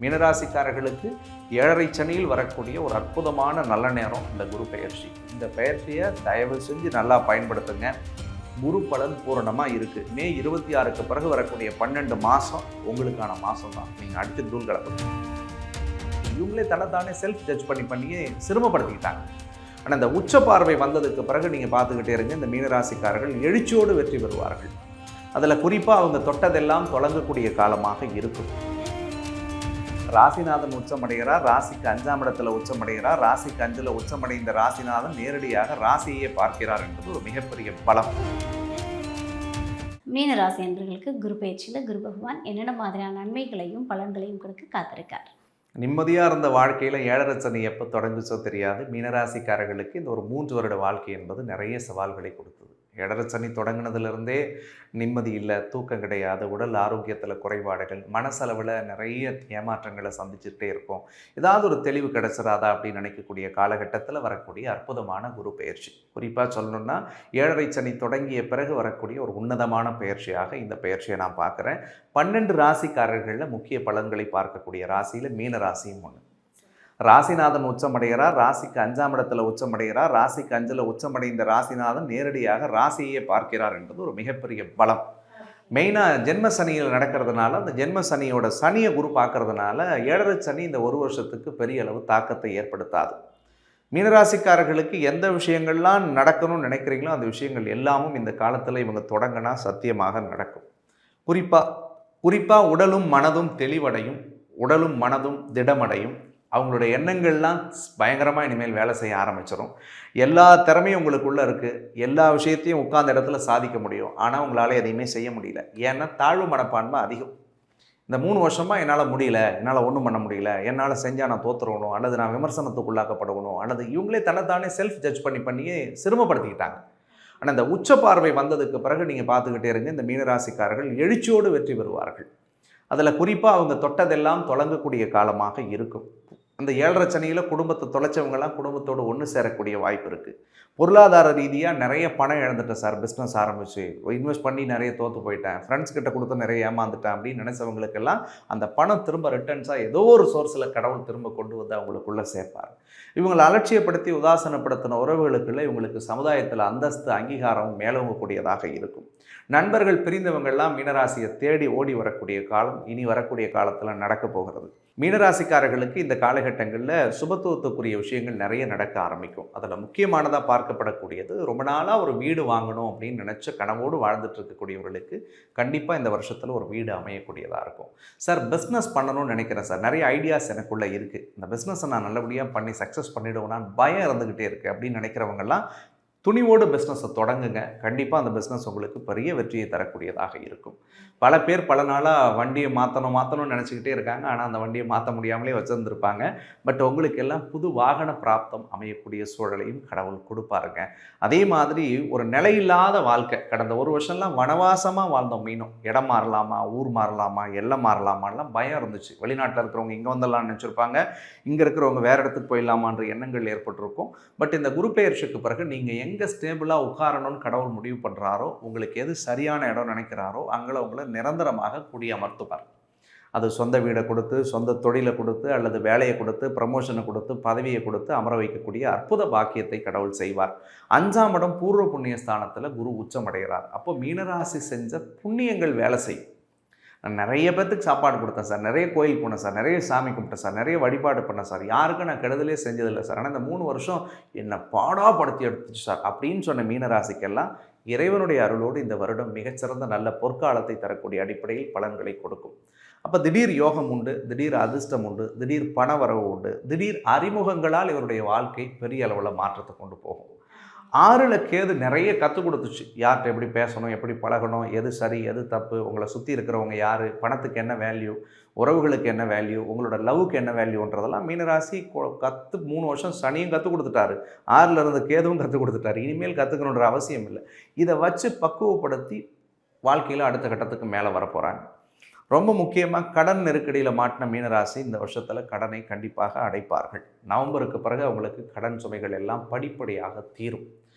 மீனராசிக்காரர்களுக்கு 7.5 சனியில் வரக்கூடிய ஒரு அற்புதமான நல்ல நேரம் இந்த குரு பெயர்ச்சி. இந்த பெயர்ச்சியை தயவு செஞ்சு நல்லா பயன்படுத்துங்க. குரு பலன் பூரணமாக இருக்குது. மே 26க்கு பிறகு வரக்கூடிய 12 மாதம் உங்களுக்கான மாதம் தான். நீங்கள் அடுத்து தூள் கிளப்புங்க. இவங்களே தன்னைத்தானே செல்ஃப் ஜட்ஜ் பண்ணியே சிரமப்படுத்திக்கிட்டாங்க. ஆனால் இந்த உச்ச பார்வை வந்ததுக்கு பிறகு நீங்கள் பார்த்துக்கிட்டே இருங்க. இந்த மீனராசிக்காரர்கள் எழுச்சியோடு வெற்றி பெறுவார்கள். அதில் குறிப்பாக அவங்க தொட்டதெல்லாம் தொடங்கக்கூடிய காலமாக இருக்கும். ராசிநாதன் உச்சமடைகிறார். ராசிக்கு 5ஆம் இடத்துல உச்சமடைகிறார். ராசிக்கு 5ல் உச்சமடைந்த ராசிநாதன் நேரடியாக ராசியை பார்க்கிறார் என்பது ஒரு மிகப்பெரிய பலம். மீனராசி அன்பர்களுக்கு குரு பயிற்சியில் குரு பகவான் என்னென்ன மாதிரியான நன்மைகளையும் பலன்களையும் கொடுக்க காத்திருக்கார். நிம்மதியாக இருந்த வாழ்க்கையில் 7.5 சனி எப்போ தொடங்குச்சோ தெரியாது. மீனராசிக்காரர்களுக்கு இந்த ஒரு 3 வருட வாழ்க்கை என்பது நிறைய சவால்களை கொடுத்தது. 7.5 சனி தொடங்கினதுலேருந்தே நிம்மதி இல்லை, தூக்கம் கிடையாது, உடல் ஆரோக்கியத்தில் குறைபாடுகள், மனசளவில் நிறைய ஏமாற்றங்களை சந்திச்சுட்டே இருக்கும். ஏதாவது ஒரு தெளிவு கிடைச்சிடாதா அப்படின்னு நினைக்கக்கூடிய காலகட்டத்தில் வரக்கூடிய அற்புதமான குரு பெயர்ச்சி. குறிப்பாக சொல்லணுன்னா 7.5 சனி தொடங்கிய பிறகு வரக்கூடிய ஒரு உன்னதமான பயிற்சியாக இந்த பயிற்சியை நான் பார்க்குறேன். 12 ராசிக்காரர்களில் முக்கிய பலன்களை பார்க்கக்கூடிய ராசியில் மீன ராசியும் ஒன்று. ராசிநாதன் உச்சமடைகிறார். ராசிக்கு 5ஆம் இடத்துல உச்சமடைகிறார். ராசிக்கு 5ல் உச்சமடைந்த ராசிநாதன் நேரடியாக ராசியை பார்க்கிறார் என்பது ஒரு மிகப்பெரிய பலம். மெயினாக ஜென்ம சனியில் நடக்கிறதுனால அந்த ஜென்ம சனியோட சனியை குரு பார்க்கறதுனால 7.5 சனி இந்த ஒரு வருஷத்துக்கு பெரிய அளவு தாக்கத்தை ஏற்படுத்தாது. மீனராசிக்காரர்களுக்கு எந்த விஷயங்கள்லாம் நடக்கணும்னு நினைக்கிறீங்களோ அந்த விஷயங்கள் எல்லாமும் இந்த காலத்தில் இவங்க தொடங்கினா சத்தியமாக நடக்கும். குறிப்பாக உடலும் மனதும் தெளிவடையும், உடலும் மனதும் திடமடையும். அவங்களுடைய எண்ணங்கள்லாம் பயங்கரமாக இனிமேல் வேலை செய்ய ஆரம்பிச்சிடும். எல்லா திறமையும் உங்களுக்குள்ளே இருக்குது. எல்லா விஷயத்தையும் உட்கார்ந்த இடத்துல சாதிக்க முடியும். ஆனால் உங்களால் எதையுமே செய்ய முடியல. ஏன்னா தாழ்வு மனப்பான்மை அதிகம். இந்த 3 வருஷமாக என்னால் முடியல, என்னால் ஒன்றும் பண்ண முடியல, என்னால் செஞ்சால் நான் தோற்றுறணும், அல்லது நான் விமர்சனத்துக்குள்ளாக்கப்படணும், அல்லது இவங்களே தன்னைத்தானே செல்ஃப் ஜட்ஜ் பண்ணியே சிரமப்படுத்திக்கிட்டாங்க. ஆனால் இந்த உச்ச பார்வை வந்ததுக்கு பிறகு நீங்கள் பார்த்துக்கிட்டே இருங்க. இந்த மீனராசிக்காரர்கள் எழுச்சியோடு வெற்றி பெறுவார்கள். அதில் குறிப்பாக அவங்க தொட்டதெல்லாம் தொடங்கக்கூடிய காலமாக இருக்கும். அந்த 7.5 சனியில் குடும்பத்தை தொலைச்சவங்கெல்லாம் குடும்பத்தோடு ஒன்று சேரக்கூடிய வாய்ப்பு இருக்குது. பொருளாதார ரீதியாக நிறைய பணம் இழந்துட்டேன் சார், பிஸ்னஸ் ஆரம்பித்து இன்வெஸ்ட் பண்ணி நிறைய தோற்று போயிட்டேன், ஃப்ரெண்ட்ஸ் கிட்ட கொடுத்து நிறைய ஏமாந்துட்டேன் அப்படின்னு நினைச்சவங்களுக்கெல்லாம் அந்த பணம் திரும்ப ரிட்டர்ன்ஸாக ஏதோ ஒரு சோர்ஸில் கடவுள் திரும்ப கொண்டு வந்து அவங்களுக்குள்ளே சேர்ப்பார். இவங்களை அலட்சியப்படுத்தி உதாசனப்படுத்தின உறவுகளுக்குள்ள இவங்களுக்கு சமுதாயத்தில் அந்தஸ்து அங்கீகாரம் மேலோங்கக்கூடியதாக இருக்கும். நண்பர்கள் பிரிந்தவங்கள்லாம் மீனராசியை தேடி ஓடி வரக்கூடிய காலம் இனி வரக்கூடிய காலத்தில் நடக்க போகிறது. மீனராசிக்காரர்களுக்கு இந்த காலகட்டங்களில் சுபத்துவத்துக்குரிய விஷயங்கள் நிறைய நடக்க ஆரம்பிக்கும். அதில் முக்கியமானதாக பார்க்கப்படக்கூடியது, ரொம்ப நாளாக ஒரு வீடு வாங்கணும் அப்படின்னு நினச்ச கனவோடு வாழ்ந்துட்டு இருக்கக்கூடியவர்களுக்கு கண்டிப்பாக இந்த வருஷத்தில் ஒரு வீடு அமையக்கூடியதாக இருக்கும். சார் பிஸ்னஸ் பண்ணணும்னு நினைக்கிறேன் சார், நிறைய ஐடியாஸ் எனக்குள்ளே இருக்குது, இந்த பிஸ்னஸை நான் நல்லபடியாக பண்ணி சக்ஸஸ் பண்ணிவிடுவேன், பயம் இருந்துக்கிட்டே இருக்குது அப்படின்னு நினைக்கிறவங்கெல்லாம் துணிவோடு பிஸ்னஸை தொடங்குங்க. கண்டிப்பாக அந்த பிஸ்னஸ் உங்களுக்கு பெரிய வெற்றியை தரக்கூடியதாக இருக்கும். பல பேர் பல நாளாக வண்டியை மாற்றணும்னு நினச்சிக்கிட்டே இருக்காங்க. ஆனால் அந்த வண்டியை மாற்ற முடியாமலே வச்சுருந்துருப்பாங்க. பட் உங்களுக்கு எல்லாம் புது வாகன பிராப்தம் அமையக்கூடிய சூழலையும் கடவுள் கொடுப்பாருங்க. அதே மாதிரி ஒரு நிலையில்லாத வாழ்க்கை, கடந்த ஒரு வருஷம்லாம் வனவாசமாக வாழ்ந்தோம். மீனும் இடம் மாறலாமா, ஊர் மாறலாமா, எல்லாம் மாறலாமான்லாம் பயம் இருந்துச்சு. வெளிநாட்டில் இருக்கிறவங்க இங்கே வந்துடலாம்னு நினச்சிருப்பாங்க, இங்கே இருக்கிறவங்க வேறு இடத்துக்கு போயிடலாமான்ற எண்ணங்கள் ஏற்பட்டிருக்கும். பட் இந்த குரு பெயர்ச்சிக்கு பிறகு நீங்கள் எங்கே ஸ்டேபிளாக உட்காரணும்னு கடவுள் முடிவு பண்ணுறாரோ, உங்களுக்கு எது சரியான இடம் நினைக்கிறாரோ அங்கே உங்களை நிரந்தரமாக குடியமர்த்துவார். அது சொந்த வீடை கொடுத்து, சொந்த தொழிலை கொடுத்து, அல்லது வேலையை கொடுத்து, ப்ரமோஷனை கொடுத்து, பதவியை கொடுத்து அமர வைக்கக்கூடிய அற்புத பாக்கியத்தை கடவுள் செய்வார். 5ஆம் இடம் பூர்வ புண்ணிய ஸ்தானத்தில் குரு உச்சமடைகிறார். அப்போ மீனராசி செஞ்ச புண்ணியங்கள் வேலை செய்யும். நான் நிறைய பேர்த்துக்கு சாப்பாடு கொடுத்தேன் சார், நிறைய கோயில் போனேன் சார், நிறைய சாமி கும்பிட்டேன் சார், நிறைய வழிபாடு பண்ணேன் சார், யாருக்கும் நான் கெடுதலே செஞ்சதில்லை சார், ஆனால் இந்த 3 வருஷம் என்னை பாடாப்படுத்தி எடுத்துச்சு சார் அப்படின்னு சொன்ன மீனராசிக்கெல்லாம் இறைவனுடைய அருளோடு இந்த வருடம் மிகச்சிறந்த நல்ல பொற்காலத்தை தரக்கூடிய அடிப்படையில் பலன்களை கொடுக்கும். அப்போ திடீர் யோகம் உண்டு, திடீர் அதிர்ஷ்டம் உண்டு, திடீர் பணவரவு உண்டு, திடீர் அறிமுகங்களால் இவருடைய வாழ்க்கை பெரிய அளவில் மாற்றத்தை கொண்டு போகும். 6ல் கேது நிறைய கற்றுக் கொடுத்துச்சு. யார்கிட்ட எப்படி பேசணும், எப்படி பழகணும், எது சரி எது தப்பு, உங்களை சுற்றி இருக்கிறவங்க யார், பணத்துக்கு என்ன வேல்யூ, உறவுகளுக்கு என்ன வேல்யூ, உங்களோட லவ்வுக்கு என்ன வேல்யூன்றதெல்லாம் மீனராசி 3 வருஷம் சனியும் கற்றுக் கொடுத்துட்டாரு. 6ல் இருந்த கேதுவும் கற்றுக் கொடுத்துட்டாரு. இனிமேல் கற்றுக்கணுன்ற அவசியம் இல்லை. இதை வச்சு பக்குவப்படுத்தி வாழ்க்கையில் அடுத்த கட்டத்துக்கு மேலே வரப்போகிறாங்க. ரொம்ப முக்கியமாக கடன் நெருக்கடியில் மாட்டின மீனராசி இந்த வருஷத்தில் கடனை கண்டிப்பாக அடைப்பார்கள். நவம்பருக்கு பிறகு அவங்களுக்கு கடன் சுமைகள் எல்லாம் படிப்படியாக தீரும்.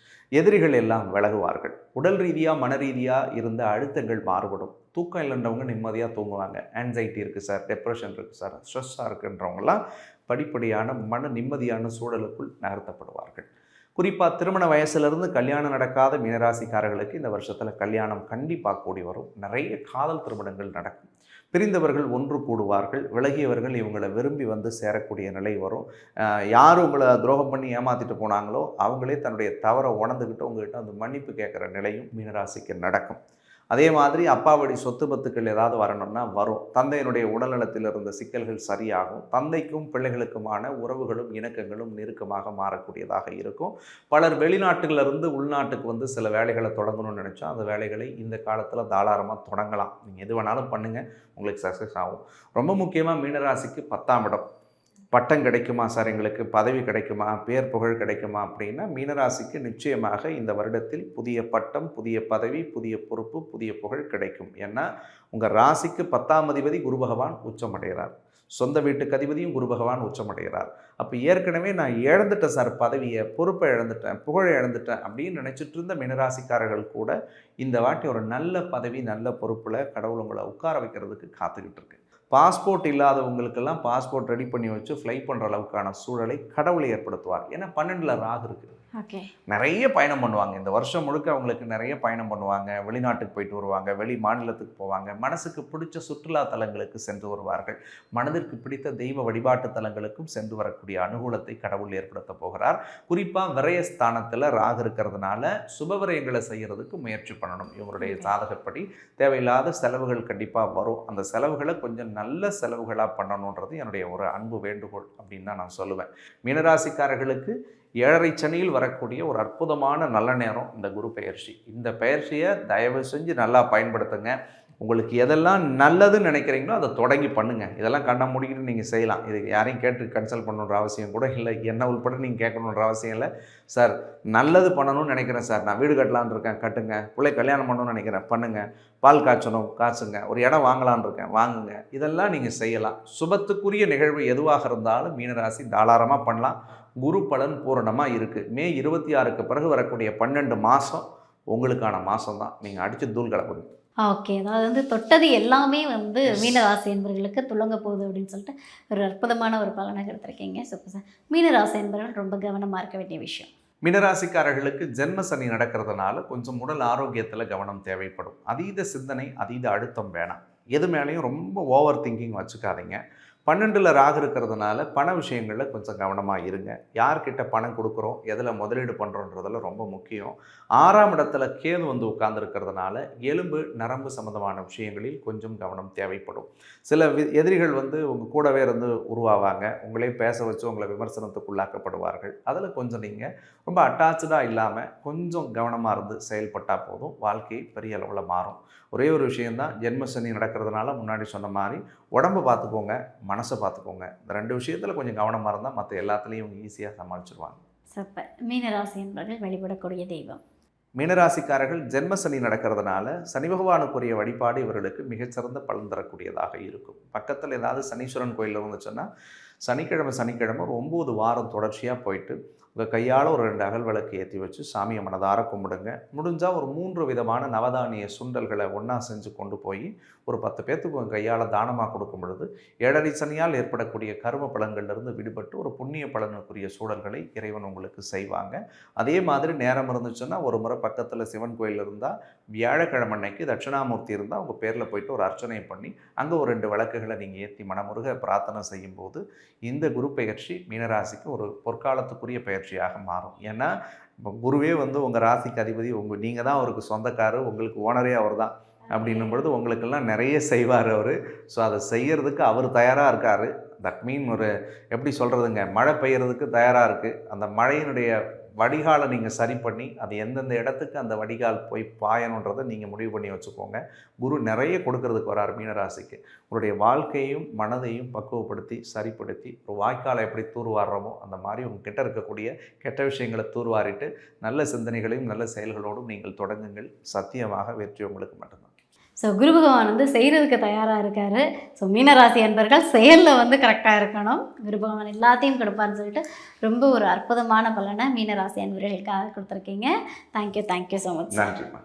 எதிரிகள் எல்லாம் விலகுவார்கள். உடல் ரீதியாக மன ரீதியாக இருந்த அழுத்தங்கள் மாறுபடும். தூக்கம் இல்லைன்றவங்க நிம்மதியாக தூங்குவாங்க. ஆன்சைட்டி இருக்குது சார், டெப்ரெஷன் இருக்குது சார், ஸ்ட்ரெஸ்ஸாக இருக்குன்றவங்களாம் படிப்படியான மன நிம்மதியான சூழலுக்குள் நகர்த்தப்படுவார்கள். குறிப்பாக திருமண வயசுலேருந்து கல்யாணம் நடக்காத மீனராசிக்காரர்களுக்கு இந்த வருஷத்தில் கல்யாணம் கண்டிப்பாக கூடி வரும். நிறைய காதல் திருமணங்கள் நடக்கும். பிரிந்தவர்கள் ஒன்று கூடுவார்கள். விலகியவர்கள் இவங்களை விரும்பி வந்து சேரக்கூடிய நிலை வரும். யார் உங்களை துரோகம் பண்ணி ஏமாற்றிட்டு போனாங்களோ அவங்களே தன்னுடைய தவறை உணர்ந்துக்கிட்டு உங்கள்கிட்ட வந்து மன்னிப்பு கேட்குற நிலையும் மீனராசிக்கு நடக்கும். அதே மாதிரி அப்பா வழி சொத்து பத்துக்கள் ஏதாவது வரணும்னா வரும். தந்தையினுடைய உடல்நலத்தில் இருந்த சிக்கல்கள் சரியாகும். தந்தைக்கும் பிள்ளைகளுக்குமான உறவுகளும் இணக்கங்களும் நெருக்கமாக மாறக்கூடியதாக இருக்கும். பலர் வெளிநாட்டுகளிலிருந்து உள்நாட்டுக்கு வந்து சில வேலைகளை தொடங்கணும்னு நினச்சோம். அந்த வேலைகளை இந்த காலத்தில் தாராளமாக தொடங்கலாம். நீங்கள் எது வேணாலும் பண்ணுங்கள், உங்களுக்கு சக்ஸஸ் ஆகும். ரொம்ப முக்கியமாக மீனராசிக்கு 10ஆம் இடம். பட்டம் கிடைக்குமா சார், எங்களுக்கு பதவி கிடைக்குமா, பேர் புகழ் கிடைக்குமா அப்படின்னா மீனராசிக்கு நிச்சயமாக இந்த வருடத்தில் புதிய பட்டம், புதிய பதவி, புதிய பொறுப்பு, புதிய புகழ் கிடைக்கும். ஏன்னா உங்கள் ராசிக்கு 10ஆம் அதிபதி குரு பகவான் உச்சமடைகிறார். சொந்த வீட்டுக்கு அதிபதியும் குரு பகவான் உச்சமடைகிறார். அப்போ ஏற்கனவே நான் இழந்துட்டேன் சார், பதவியை, பொறுப்பை இழந்துட்டேன், புகழை இழந்துட்டேன் அப்படின்னு நினச்சிட்டு இருந்த மீனராசிக்காரர்கள் கூட இந்த வாட்டி ஒரு நல்ல பதவி, நல்ல பொறுப்பில் கடவுள் உங்களை உட்கார வைக்கிறதுக்கு காத்துக்கிட்டு இருக்கு. பாஸ்போர்ட் இல்லாதவங்களுக்கெல்லாம் பாஸ்போர்ட் ரெடி பண்ணி வச்சு ஃப்ளை பண்ணுற அளவுக்கான சூழலை கடவுளை ஏற்படுத்துவார். ஏன்னா 12ல் ராகு இருக்குது. நிறைய பயணம் பண்ணுவாங்க. இந்த வருஷம் முழுக்க அவங்களுக்கு நிறைய பயணம் பண்ணுவாங்க. வெளிநாட்டுக்கு போயிட்டு வருவாங்க, வெளி மாநிலத்துக்கு போவாங்க. மனசுக்கு பிடிச்ச சுற்றுலா தலங்களுக்கு சென்று வருவார்கள். மனதிற்கு பிடித்த தெய்வ வழிபாட்டு தலங்களுக்கும் சென்று வரக்கூடிய அனுகூலத்தை கடவுள் ஏற்படுத்த போகிறார். குறிப்பாக விரயஸ்தானத்தில் ராகு இருக்கிறதுனால சுபவிரயங்களை செய்கிறதுக்கு முயற்சி பண்ணணும். இவங்களுடைய ஜாதகப்படி தேவையில்லாத செலவுகள் கண்டிப்பாக வரும். அந்த செலவுகளை கொஞ்சம் நல்ல செலவுகளாக பண்ணணுன்றது என்னுடைய ஒரு அன்பு வேண்டுகோள் அப்படின்னு தான் நான் சொல்லுவேன். மீனராசிக்காரர்களுக்கு 7.5 சனியில் வரக்கூடிய ஒரு அற்புதமான நல்ல நேரம் இந்த குரு பெயர்ச்சி. இந்த பெயர்ச்சியை தயவு செஞ்சு நல்லா பயன்படுத்துங்க. உங்களுக்கு எதெல்லாம் நல்லதுன்னு நினைக்கிறீங்களோ அதை தொடங்கி பண்ணுங்கள். இதெல்லாம் கண்ண மூடிக்கிட்டு நீங்கள் செய்யலாம். இது யாரையும் கேட்டு கன்சல்ட் பண்ணணுன்ற அவசியம் கூட இல்லை. என்ன உள்பட நீங்கள் கேட்கணுன்ற அவசியம் இல்லை. சார் நல்லது பண்ணணும்னு நினைக்கிறேன் சார், நான் வீடு கட்டலான்னு இருக்கேன், கட்டுங்க. பிள்ளை கல்யாணம் பண்ணணும்னு நினைக்கிறேன், பண்ணுங்கள். பால் காய்ச்சணும், காய்ச்சுங்க. ஒரு இடம் வாங்கலான்னு இருக்கேன், வாங்குங்க. இதெல்லாம் நீங்கள் செய்யலாம். சுபத்துக்குரிய நிகழ்வு எதுவாக இருந்தாலும் மீனராசி தாராளமாக பண்ணலாம். குரு பலன் பூரணமாக இருக்குது. மே 26க்கு பிறகு வரக்கூடிய 12 மாதம் உங்களுக்கான மாதம் தான். நீங்கள் அடித்து தூள் கிளப்புங்க. ஓகே, அதாவது வந்து தொட்டது எல்லாமே வந்து மீனராசி என்பவர்களுக்கு துளங்க போகுது அப்படின்னு சொல்லிட்டு ஒரு அற்புதமான ஒரு பலனை எடுத்திருக்கீங்க. Super sir. மீனராசி என்பவர்கள் ரொம்ப கவனமாக இருக்க வேண்டிய விஷயம். மீனராசிக்காரர்களுக்கு ஜென்ம சனி நடக்கிறதுனால கொஞ்சம் உடல் ஆரோக்கியத்தில் கவனம் தேவைப்படும். அதீத சிந்தனை, அதீத அழுத்தம் வேணாம். எது மேலேயும் ரொம்ப ஓவர் திங்கிங் வச்சுக்காதீங்க. 12ல் ராகு இருக்கிறதுனால பண விஷயங்களில் கொஞ்சம் கவனமாக இருங்க. யார்கிட்ட பணம் கொடுக்குறோம், எதில் முதலீடு பண்ணுறோன்றதில் ரொம்ப முக்கியம். 6ஆம் இடத்துல கேது வந்து உட்கார்ந்துருக்கிறதுனால எலும்பு நரம்பு சம்மந்தமான விஷயங்களில் கொஞ்சம் கவனம் தேவைப்படும். சில எதிரிகள் வந்து உங்கள் கூடவே இருந்து உருவாவாங்க. உங்களே பேச வச்சு உங்களை விமர்சனத்துக்குள்ளாக்கப்படுவார்கள். அதில் கொஞ்சம் நீங்கள் ரொம்ப அட்டாச்சாக இல்லாமல் கொஞ்சம் கவனமாக இருந்து செயல்பட்டால் போதும். வாழ்க்கை பெரிய அளவில் மாறும். ஒரே ஒரு விஷயந்தான், ஜென்மசனி நடக்கிறதுனால முன்னாடி சொன்ன மாதிரி உடம்பை பார்த்துக்கோங்க, மனசை பார்த்துக்கோங்க. இந்த 2 விஷயத்தில் கொஞ்சம் கவனமாக இருந்தால் மற்ற எல்லாத்துலேயும் இவங்க ஈஸியாக சமாளிச்சிருவாங்க. சூப்பர். மீனராசி என்பவர்கள் வழிபடக்கூடிய தெய்வம். மீனராசிக்காரர்கள் ஜென்மசனி நடக்கிறதுனால சனி பகவானுக்குரிய வழிபாடு இவர்களுக்கு மிகச்சிறந்த பலன் தரக்கூடியதாக இருக்கும். பக்கத்தில் ஏதாவது சனீஸ்வரன் கோயில் இருந்துச்சுன்னா சனிக்கிழமை ஒரு 9 வாரம் தொடர்ச்சியாக போயிட்டு உங்கள் கையால் ஒரு 2 அகல் விளக்கு ஏற்றி வச்சு சாமியை மனதார கும்பிடுங்க. முடிஞ்சால் ஒரு 3 விதமான நவதானிய சுண்டல்களை ஒன்றா செஞ்சு கொண்டு போய் ஒரு 10 பேர்த்துக்கு உங்கள் கையால் தானமாக கொடுக்கும் பொழுது 7.5 சனியால் ஏற்படக்கூடிய கர்ம பலன்களிலிருந்து விடுபட்டு ஒரு புண்ணிய பலனுக்குரிய சூழல்களை இறைவன் உங்களுக்கு செய்வாங்க. அதே மாதிரி நேரம் இருந்துச்சுன்னா ஒரு முறை பக்கத்தில் சிவன் கோயில் இருந்தால் வியாழக்கிழமை அன்னைக்கு தட்சிணாமூர்த்தி இருந்தால் உங்கள் பேரில் போயிட்டு ஒரு அர்ச்சனை பண்ணி அங்கே ஒரு 2 விளக்குகளை நீங்கள் ஏற்றி மனமுருக பிரார்த்தனை செய்யும்போது இந்த குரு பெயர்ச்சி மீனராசிக்கு ஒரு பொற்காலத்துக்குரிய பெயர்ச்சியாக மாறும். ஏன்னா இப்போ குருவே வந்து உங்கள் ராசிக்கு அதிபதி, நீங்கள் தான் அவருக்கு சொந்தக்காரர், உங்களுக்கு ஓனரே அவர் தான். அப்படின்னும் பொழுது உங்களுக்கெல்லாம் நிறைய செய்வார் அவர். ஸோ அதை செய்கிறதுக்கு அவர் தயாராக இருக்கார். தட் மீன் ஒரு எப்படி சொல்கிறதுங்க, மழை பெய்யறதுக்கு தயாராக இருக்குது. அந்த மழையினுடைய வடிகாலை நீங்கள் சரி பண்ணி அது எந்தெந்த இடத்துக்கு அந்த வடிகால் போய் பாயணுன்றதை நீங்கள் முடிவு பண்ணி வச்சுக்கோங்க. குரு நிறைய கொடுக்கறதுக்கு வரார் மீனராசிக்கு. உங்களுடைய வாழ்க்கையும் மனதையும் பக்குவப்படுத்தி சரிப்படுத்தி ஒரு வாய்க்காலை எப்படி தூர்வாடுறோமோ அந்த மாதிரி உங்ககிட்ட இருக்கக்கூடிய கெட்ட விஷயங்களை தூர்வாரிட்டு நல்ல சிந்தனைகளையும் நல்ல செயல்களோடும் நீங்கள் தொடங்குங்கள். சத்தியமாக வெற்றி உங்களுக்கு மட்டும்தான். ஸோ குரு பகவான் வந்து செய்கிறதுக்கு தயாராக இருக்கார். ஸோ மீனராசி அன்பர்கள் செயலில் வந்து கரெக்டாக இருக்கணும். குரு பகவான் எல்லாத்தையும் கொடுப்பான்னு சொல்லிட்டு ரொம்ப ஒரு அற்புதமான பலனை மீனராசி அன்பர்களுக்காக கொடுத்துருக்கீங்க. Thank you so much. நன்றிம்மா.